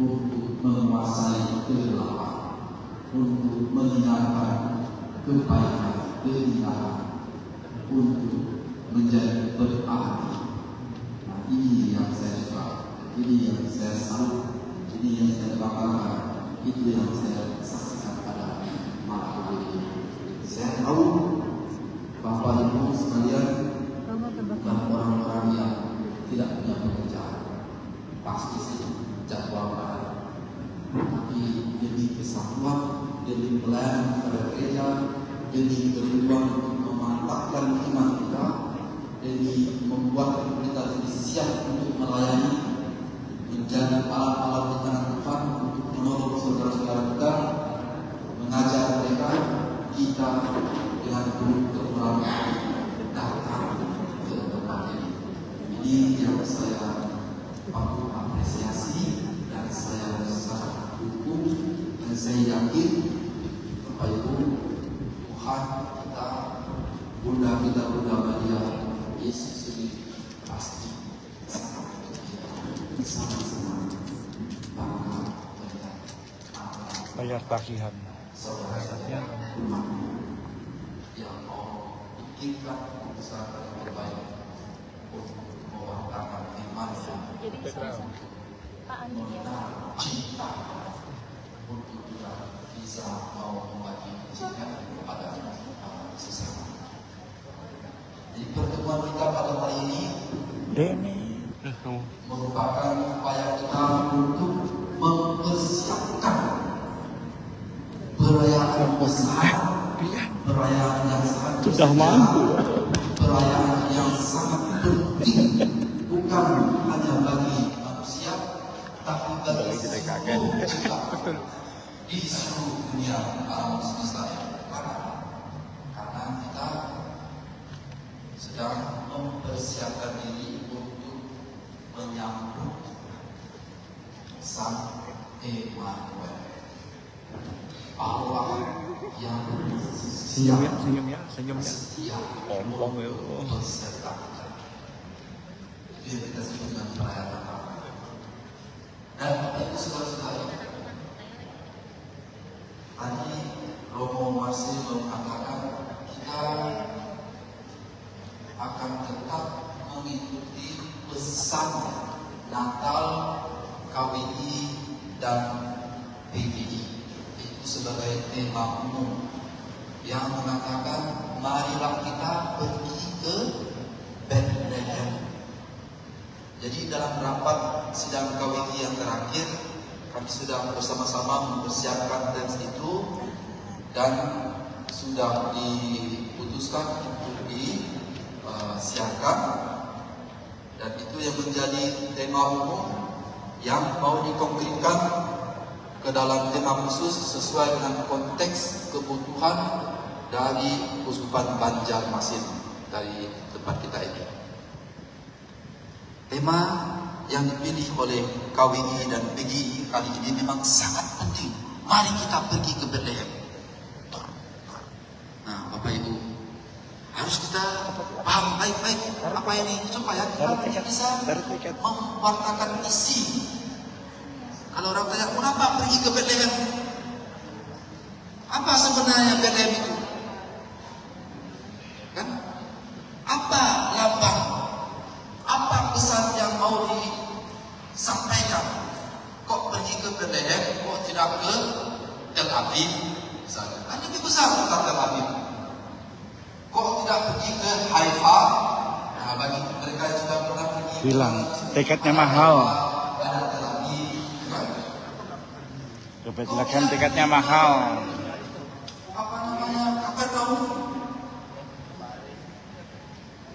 untuk menguasai kegelapan, untuk mengingatkan kebaikan, keindahan, untuk menjadi berarti. Nah, ini yang saya suka, ini yang saya salut, ini yang saya banggakan, itu yang saya saksikan pada malam ini. Saya tahu Bapak Ibu sekalian bukan orang-orang yang tidak punya pekerjaan, pasti sih jadwal padat, tapi demi kesatuan, demi pelayanan kepada gereja, demi kerinduan untuk memantapkan iman kita, demi membuat kita lebih siap untuk melayani, menjadi alat-alat di tangan Tuhan untuk menolong saudara-saudara kita, mengajar mereka, kita dengan penuh kekurangan datang ke tempat ini. Ini yang saya patut apresiasi dan saya sangat dukung, dan saya yakin Bapak Ibu, Tuhan kita, Bunda kita, Bunda Maria, Yesus ini pasti sangat bangga melihat bayar tagihan saudara-saudara umat yang mau bikinkan usaha yang terbaik untuk mewartakan iman yang benar, cinta, untuk juga bisa mau membagi kecintaan kepada sesama. Di pertemuan kita pada hari ini merupakan upaya kita untuk mempersiapkan perayaan besar, perayaan yang sangat sudah mampu, perayaan yang sangat penting, bukan hanya bagi manusia, tapi bagi seluruh juga di seluruh dunia alam semesta ini. Karena kita sedang mempersiapkan diri untuk menyambut Sang Emmanuel, Allah yang senyum ya setia ompong ya berserta kita. Itu yang kita sebut dengan perayaan Natal. Dan itu saudara-saudara, tadi Romo masih mengatakan kita akan tetap mengikuti pesan Natal, KWI dan PGI. Itu sebagai tema umum yang mengatakan marilah kita pergi ke Bethlehem. Jadi dalam rapat sidang KWI yang terakhir, kami sudah bersama-sama mempersiapkan teks itu dan sudah diputuskan untuk disiarkan, dan itu yang menjadi tema umum yang mau dikonkretkan ke dalam tema khusus sesuai dengan konteks kebutuhan dari Uskupan Banjarmasin dari tempat kita ini. Tema yang dipilih oleh KWI dan PGI kali ini memang sangat penting. Mari kita pergi ke Bethlehem. Nah, Bapak Ibu, harus kita paham baik-baik apa ini supaya kita bisa mewartakan isi. Kalau orang tanya, kenapa pergi ke Bethlehem? Apa sebenarnya Bethlehem itu? Kan? Apa lambang? Apa pesan yang mau disampaikan? Kok pergi ke Bethlehem? Kok tidak ke Tel Aviv? Misalnya, kan lebih besar kota Tel Aviv. Kok tidak pergi ke Haifa? Nah, bagi mereka yang sudah pernah pergi, bilang tiketnya mahal. Ke Bethlehem tiketnya mahal. Apa namanya? Kapernaum.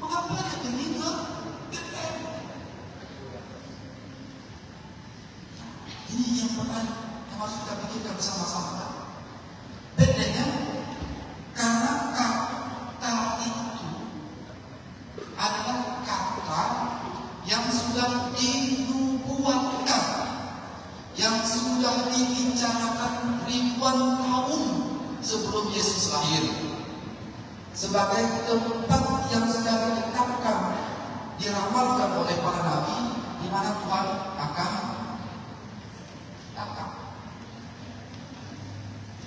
Mengapa dia pergi ke Bethlehem? Ini yang pernah yang harus kita pikirkan bersama-sama. Bethlehem karena kata itu adalah kata yang sudah dinubuatkan, yang sudah dibicarakan ribuan tahun sebelum Yesus lahir, sebagai tempat yang sudah ditetapkan, diramalkan oleh para nabi, di mana Tuhan akan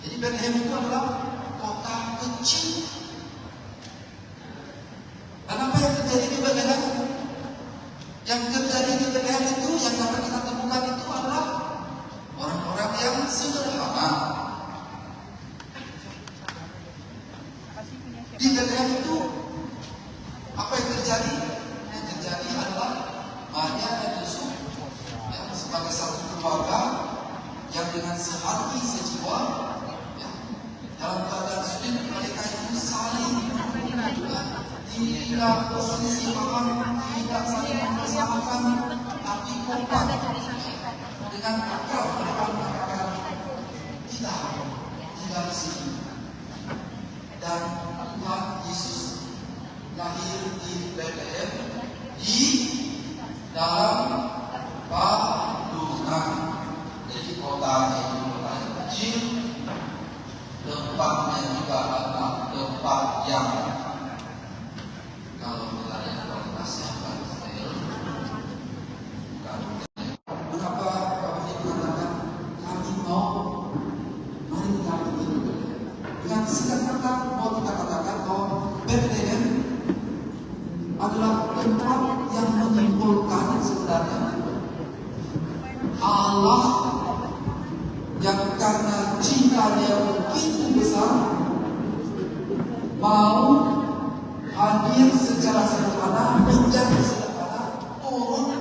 Jadi Bethlehem itu adalah kota kecil. Dan apa yang terjadi di Bethlehem? Yang terjadi di Bethlehem itu, yang dapat kita temukan itu adalah orang-orang yang sederhana. Di Bethlehem itu apa yang terjadi? Yang terjadi adalah Maria dan Yusuf ya, sebagai satu keluarga yang dengan sehati sejiwa ya, dalam keadaan sulit mereka itu saling tidak berselisih paham, tidak saling mempersalahkan, tapi kompak dengan akrab mereka mengatakan tidak di sini. Dan Tuhan Yesus lahir di Bethlehem di dalam padungan. Jadi kotanya itu kota yang kecil, tempatnya juga adalah tempat yang kalau berada kualitasnya bukan steril. Kenapa Bapak Ibu mengatakan kami mau mari kita pergi ke Bethlehem? Dengan singkat kata mau kita katakan bahwa Bethlehem adalah tempat yang menyimpulkan sebenarnya Allah yang karena cintanya begitu besar mau hadir secara sederhana, menjadi sederhana, turun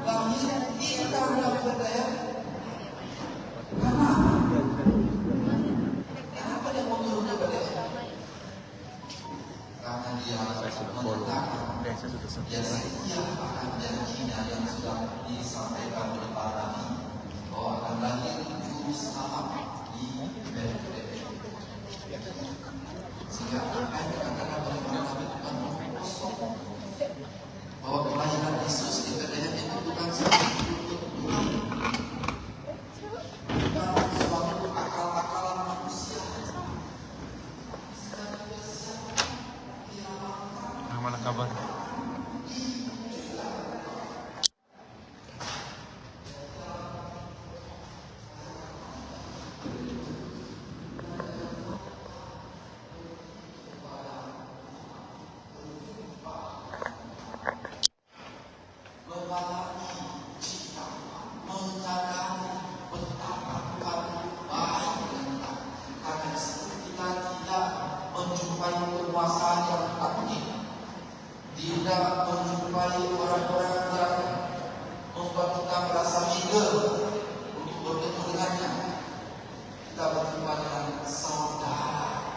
lahir di tanah Bethlehem. Karena apa? Kenapa dia mau turun ke Bethlehem? Karena dia menetapkan dia setia akan janjinya yang sudah disampaikan oleh para nabi bahwa akan lahir juru selamat di Bethlehem. Sehingga apa yang dikatakan oleh para nabi bukan kosong, bahwa kelahiran Yesus di Bethlehem itu bukan suatu akal-akalan manusia. Mana kabar? Tidak menjumpai orang-orang yang membuat kita merasa minder untuk bertemu dengannya. Kita berjumpa dengan saudara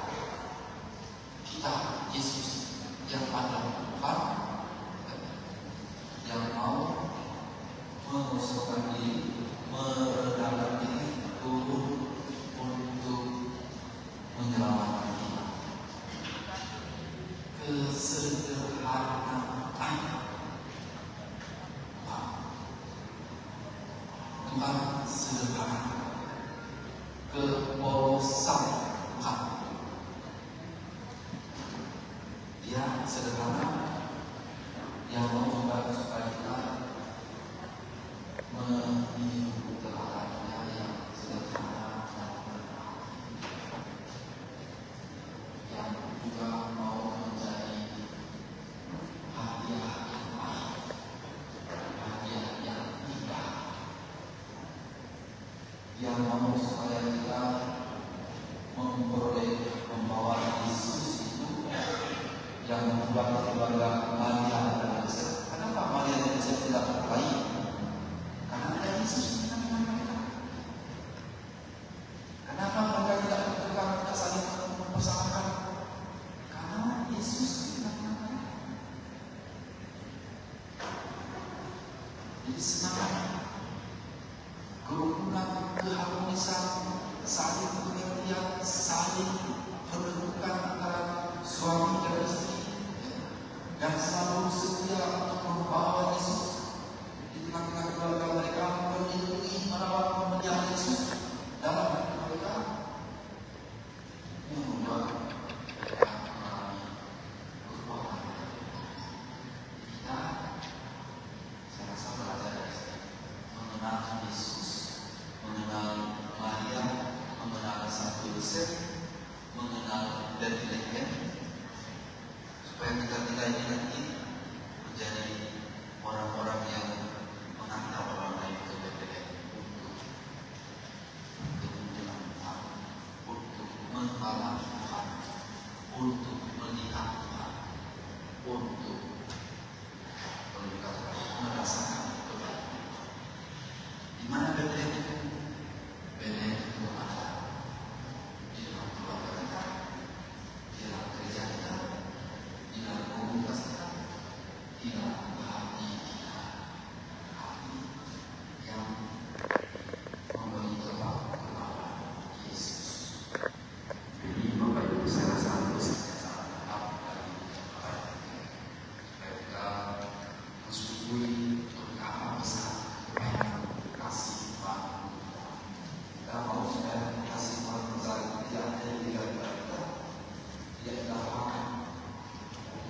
kita, Yesus, yang adalah Tuhan, yang mau mengosongkan diri, merendahkan diri, turun untuk menyelamatkan kita. Kesederhanaan Tuhan sederhana, kepolosan Tuhan. Dia sederhana, yang mau membantu supaya kita meniru teladannya yang sederhana dan benar, yang juga mau menjadi hadiah yang baik, hadiah yang indah, yang mau supaya kita membawa Yesus itu yang membuat keluarga Maria dan Yosef. Kenapa Maria dan Yosef tidak terbaik? Karena ada Yesus di tengah mereka. Kenapa mereka tidak bertukar, tidak saling mempersalahkan? Karena Yesus di tengah mereka. Jadi semangat, kerukunan, keharmonisan, saling pengertian, saling menentukan antara suami dan istri, dan selalu setia untuk membawa Yesus di tengah-tengah keluarga mereka, melindungi, merawat, memelihara Yesus dalam hidup mereka. Ini membuat mereka mengalami perubahan. Kita, saya rasa belajar dari sini, mengenal Yesus, mengenal Maria, mengenal Sang Yosef mengenal Bethlehem, supaya kita ini nanti menjadi orang-orang yang mengantar orang lain ke Bethlehem untuk menyelamatkan, untuk mengenal Tuhan, untuk melihat Tuhan, untuk merasakan kebaikan. Di mana Bethlehem itu? Bethlehem itu ada di dalam keluarga kita, di dalam gereja kita, di dalam komunitas kita, di dalam hati kita, hati yang memberi tempat kepada Yesus. Jadi Bapak Ibu, saya rasa itu sangat tepat dari supaya kita mensyukuri betapa besar kebaikan kasih Tuhan. Kita mau supaya kasih Tuhan besar tidak hanya di dalam kita, tidak kita harapkan.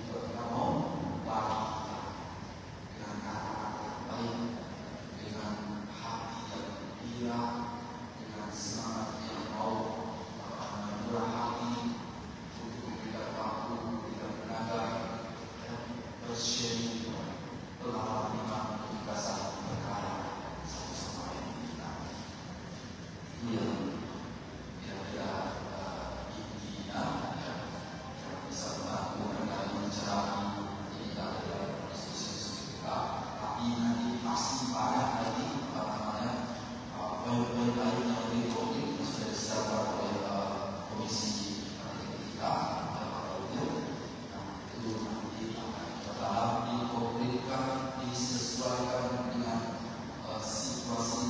Kita mau bahwa dengan kata-kata baik, dengan hati yang gembira, dengan semangat yang mau murah hati untuk memberikan waktu, memberikan tenaga, dan bersharing pengalaman iman ketika saling berkarya satu sama lain kita. Itu yang kira-kira intinya yang bisa membantu mereka mencari kita dalam diskusi kita. Tapi nanti pasti banyak lagi poin-poin lain yang lebih konkret yang sudah disediakan oleh komisi kita itu nanti akan kita dalam dikonkretkan, disesuaikan dengan situasi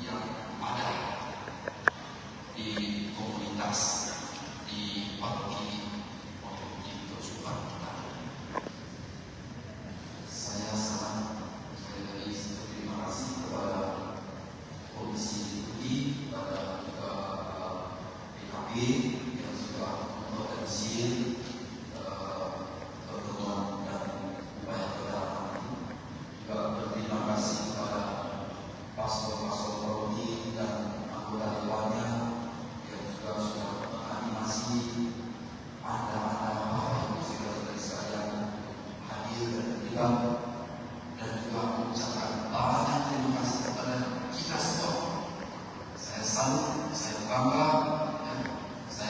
yang ada di komunitas, di wakil maupun di kehidupan kita. Saya sangat sekali lagi berterima kasih kepada Komisi Studi, kepada PKB yang sudah mengorganisir pertemuan dan upaya kedatangan ini. Juga berterima kasih kepada pastor-pastor Prodi dan anggota dewannya yang juga sudah menganimasi Anda-Anda Bapak Ibu saudara sekalian hadir dan terlibat, dan juga mengucapkan banyak terima kasih kepada kita semua. Saya salut, saya bangga, saya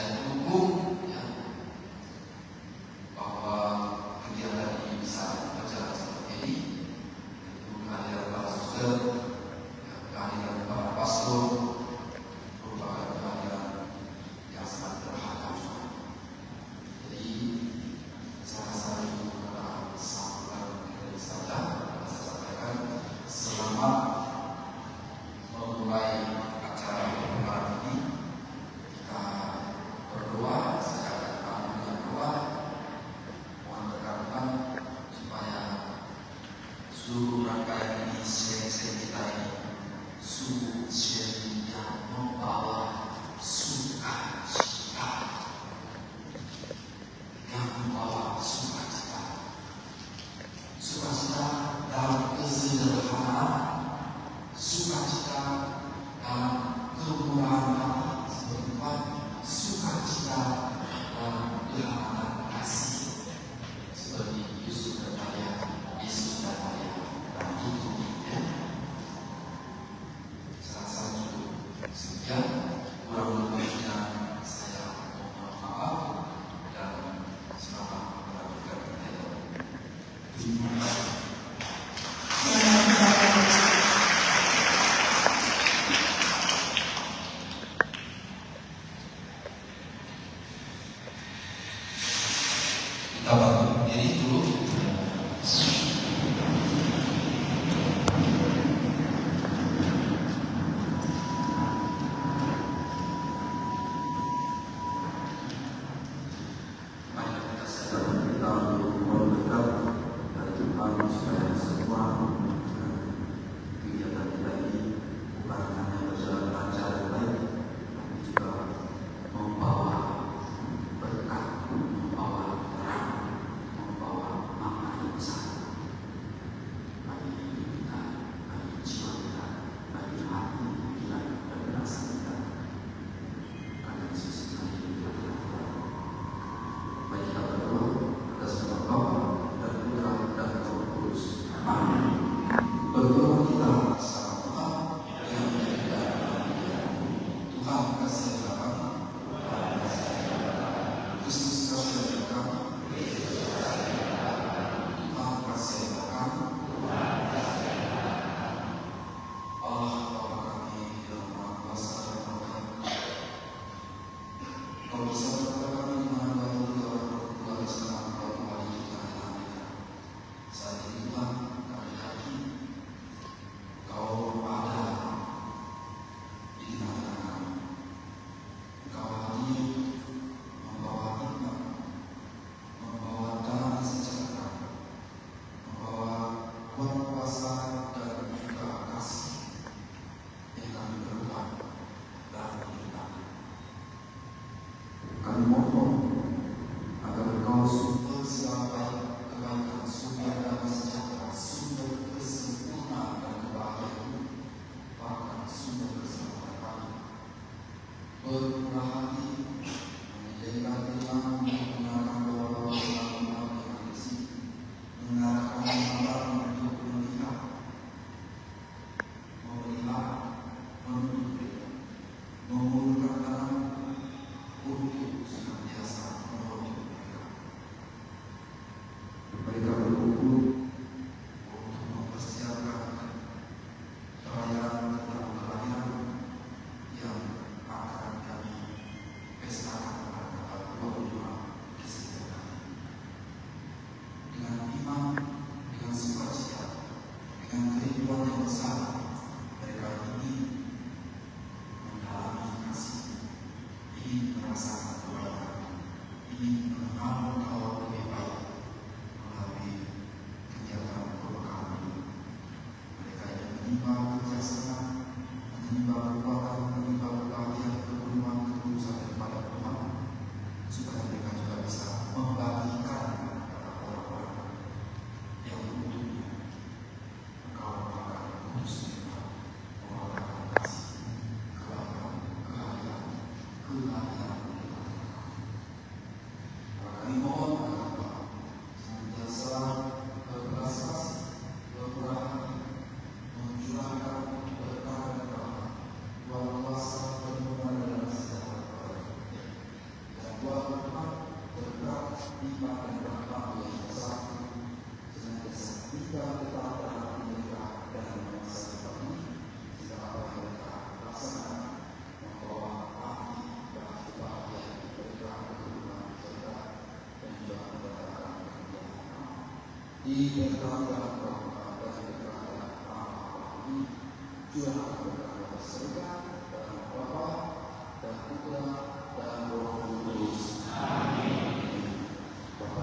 menimba kebijaksanaan, menimba kekuatan, menimba kebahagiaan, keberuntungan, ketulusan daripada Tuhan, supaya mereka juga bisa membagikan kepada orang-orang yang membutuhkan. Engkau akan mengutus mereka mengalahkan kasih, kebaikan, kebahagiaan, kebahagiaan. Maka kami mohon agar Bapa senantiasa berbelas kasih, bermurah hati, mencurahkan berkah dan rahmat, buat kuasa kebenaran dalam segala perkara, dan buat Tuhan berkat lipat dan rahmat yang besar senantiasa tinggal tetap dalam hati mereka dan masa depan ini, sehingga apa yang mereka laksanakan membawa arti dan kebahagiaan berkah keturunan serta dan juga mendatangkan kemuliaan di berkat dalam Bapa dan berkat dalam Allah ini juga berkat dalam surga dalam Bapa dan Putra dan Roh Kudus. Amin. Bapa